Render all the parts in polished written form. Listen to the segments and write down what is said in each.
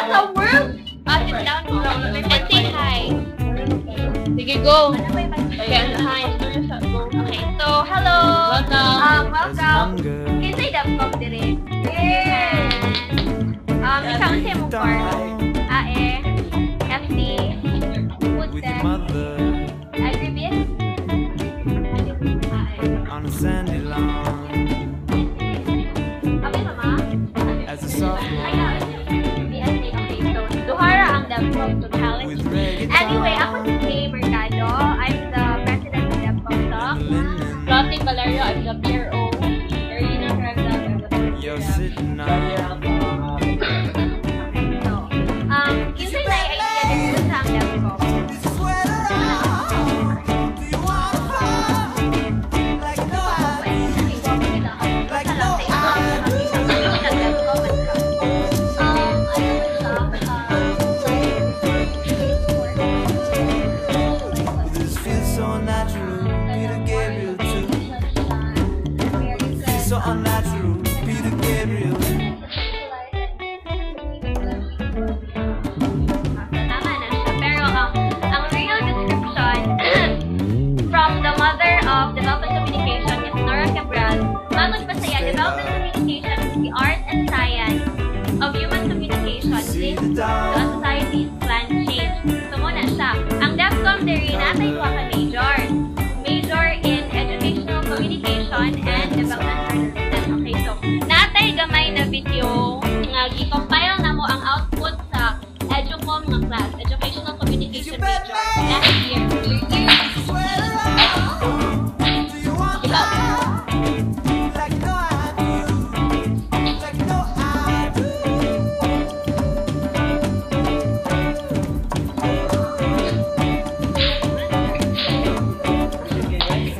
sa world? Sit down mo. And say hi. Sige, go. Okay, hi. Okay, so, hello. Welcome. Kinsay Dabcom dire. Yes. Ikaw unsay mo for? AE, FC, Foodtech, Agribis, on a sandy lawn as a sophomore. Duhara ang Dabcom to college. Anyway, ako si Kay Mercado. I'm the president of Dabcom Talk. Lottie Valerio, I'm the PRO. Erlina Craigda, I'm the You're sitting on kinsay na idea dito sa ang Dabcom? this feels so unnatural. Peter Gabriel too. Feels so unnatural. Peter Gabriel. Tama na siya. Pero ang real description from the mother of development communication is Nora Cabral. Matod pa sa iya, development communication is the art and science of human communication linked to a society's planned change. So muna siya. Ang Dabcom diri natay duha ka majors. Major in educational communication and development journalism. Okay, so natay gamay na video nga gi-compile na mo ang output sa Educom nga class, educational communication major last year.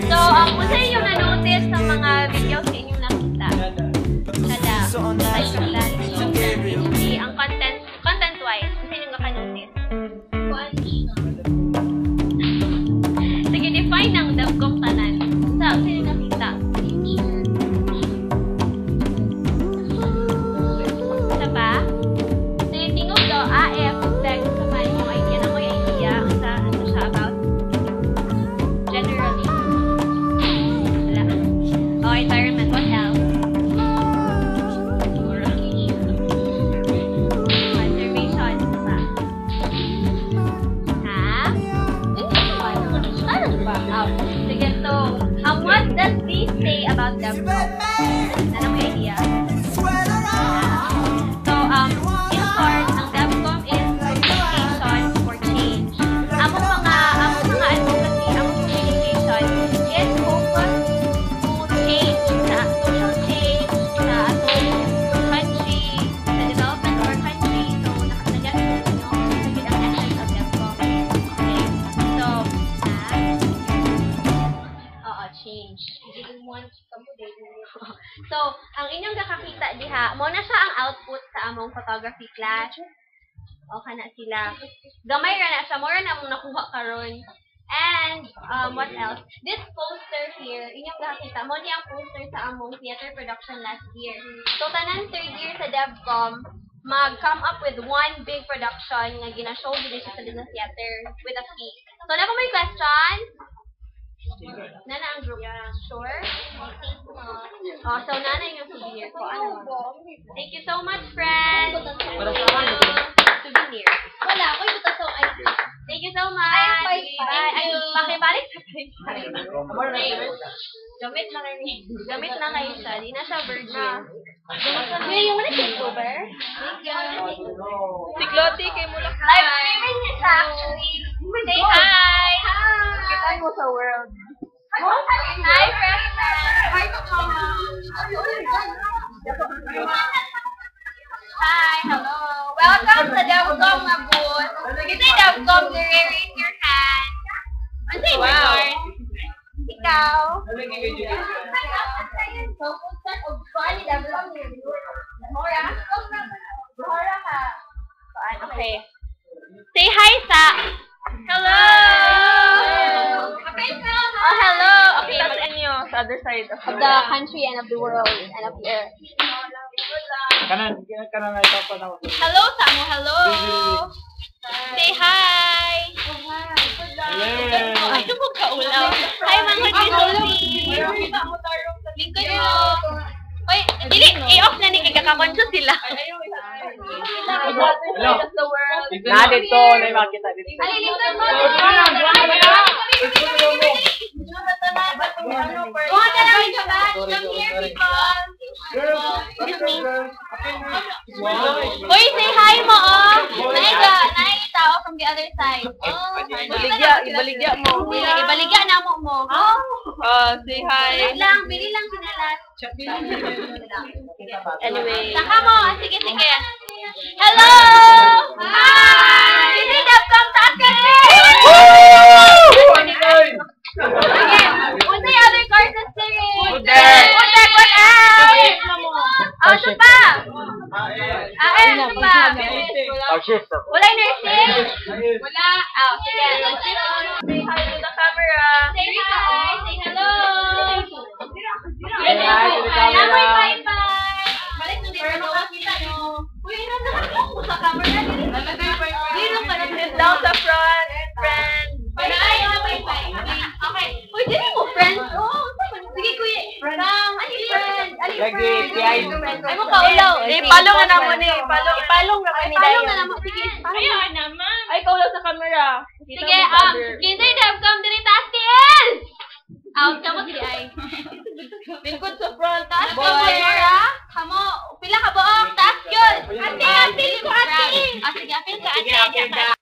So, kung sa inyo na-notice ng mga videos sa inyong nakita, hindi ang content-wise, kung sa inyong naka-notice. Sige, define ng Dabcom tanan. Sa inyong nakita. Isa pa? Sige, tingog daw, AF, Foodtech, sa mga inyong idea. Na mo yung idea, sa ano siya about? Generally. Wala. Oh, environment, what else? Conservation, isa pa. Ha? Ano ba? Oh, sige, so, what does this say about Dabcom? Ano mo yung idea? So, in short, ang Dabcom is communication for change. Among mga advocacy, ang communication is focused to change, sa social change, sa atong country, sa development of our country. So, nakasagyan po nyo ang essence of Dabcom. Okay. So, change. So, ang inyong kakakita diha, mo na siya ang output sa among photography class. O, kana sila. Gamay ra na siya. More na among nakuha karon. And, what else? This poster here, inyong kakakita, mo ni ang poster sa among theater production last year. So, tanan third year sa Dabcom, mag-come up with one big production nga gina-show din siya sa Disney Theater with a fee. So, na ba may question? Nana ang group. Sure? Oh, so nana yung souvenir ko. Ano? Thank you so much, friends. Souvenir. Wala, ako yung butas ng ice cream. Thank you so much. Bye. Ay, pakibalik sa Gamit na kayo. Gamit na kayo siya. Di na siya virgin. Yung wala si October? Thank you. Si Clotty, kayo mo lang. Live streaming niya siya, actually. Say hi! Kita mo sa world. Hi, friends! Hi, Mama! Hi, hello! Welcome sa Dabcom nga booth. Kasi Dabcom, raise your hand. Ano sa'yo, Lord? Ikaw? So, puntan o bali, Dabcom niya. Mora? Mora ka. Okay. Say hi sa... Hello! Oh, hello! Okay, mag-ano sa other side of the country and of the world and of the earth. Kanan na ito pa na. Hello, Samu. Hello. Say hi. Ano mo kaulaw? Hi, mga Sophie. Lingkod mo. Uy, dili, i-off na ni kay kakakonsyo sila. Na dito, na makita dito. Ali, lingkod mo. Buwan ka lang sa batch. Come here, people. Excuse me. Uy, say hi mo, oh. Naay tao from the other side. Ibaligya mo. Ibaligya na mo. Say hi. Bili lang sinalat. Anyway. Saka mo. Sige. Hello! Hi! Disney.com taas ka Unsay other courses sir? Utek, what else? Ito pa. Ito pa. Wala nursing? Wala. Sige. Say hi to the camera. Say hi. Say hello. Say hi to the camera. Bye. Balik na dito. Nakakita nyo. Uy, ano sa camera? Dito ka na. Down sa front, friend. Okay. Uy, dito mo friends. Sige, kuya. Lagi, kaya Ay mo kaulaw. Ipalong na naman eh. Ipalong na Ay, kami palong na naman. Sige. Ayun naman. Ay, kaulaw sa camera. Sige, Disney.com dili taas tiil. Out ka mo dili ay. Lingkod sa front. Taas ka mo, Nora. Kamo, pila ka buok. Taas yun. Ate, ko ate. Sige, apil ka ate.